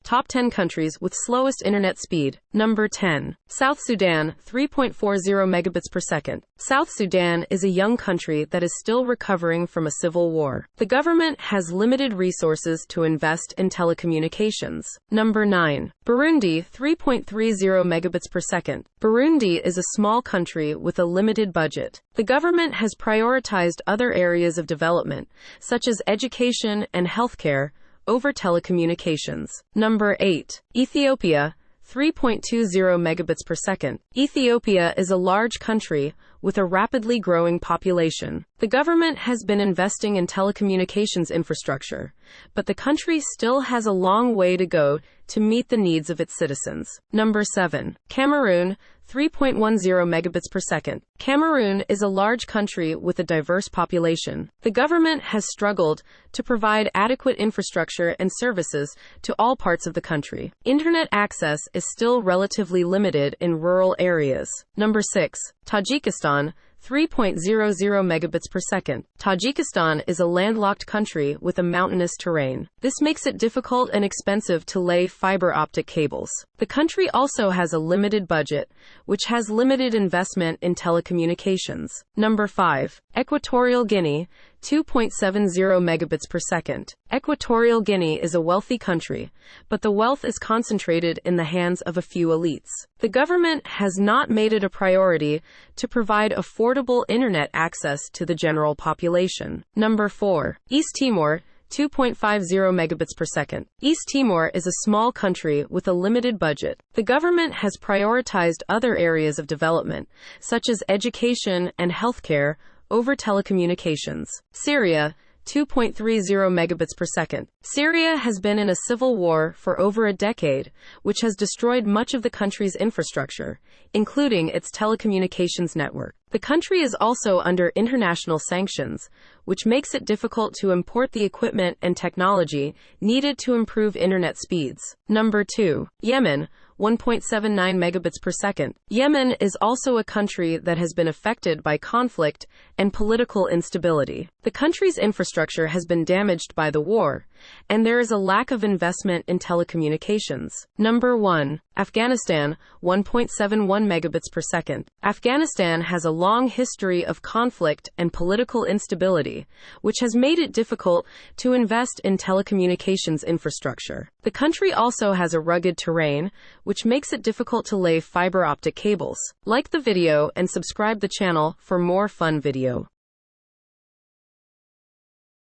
Top 10 countries with slowest internet speed. Number 10. South Sudan, 3.40 megabits per second. South Sudan is a young country that is still recovering from a civil war. The government has limited resources to invest in telecommunications. Number 9. Burundi, 3.30 megabits per second. Burundi is a small country with a limited budget. The government has prioritized other areas of development, such as education and healthcare, over telecommunications. Number 8. Ethiopia, 3.20 megabits per second. Ethiopia is a large country with a rapidly growing population. The government has been investing in telecommunications infrastructure, but the country still has a long way to go to meet the needs of its citizens. Number 7. Cameroon, 3.10 megabits per second. Cameroon is a large country with a diverse population. The government has struggled to provide adequate infrastructure and services to all parts of the country. Internet access is still relatively limited in rural areas. Number 6. Tajikistan, 3.00 megabits per second. Tajikistan is a landlocked country with a mountainous terrain. This makes it difficult and expensive to lay fiber optic cables. The country also has a limited budget, which has limited investment in telecommunications. Number 5. Equatorial Guinea, 2.70 megabits per second. Equatorial Guinea is a wealthy country, but the wealth is concentrated in the hands of a few elites. The government has not made it a priority to provide affordable internet access to the general population. Number 4. East Timor, 2.50 megabits per second. East Timor is a small country with a limited budget. The government has prioritized other areas of development, such as education and healthcare, over telecommunications. Syria, 2.30 megabits per second. Syria has been in a civil war for over a decade, which has destroyed much of the country's infrastructure, including its telecommunications network. The country is also under international sanctions, which makes it difficult to import the equipment and technology needed to improve internet speeds. Number 2. Yemen, 1.79 megabits per second. Yemen is also a country that has been affected by conflict and political instability. The country's infrastructure has been damaged by the war, and there is a lack of investment in telecommunications. Number 1. Afghanistan, 1.71 megabits per second. Afghanistan has a long history of conflict and political instability, which has made it difficult to invest in telecommunications infrastructure. The country also has a rugged terrain, which makes it difficult to lay fiber optic cables. Like the video and subscribe the channel for more fun video.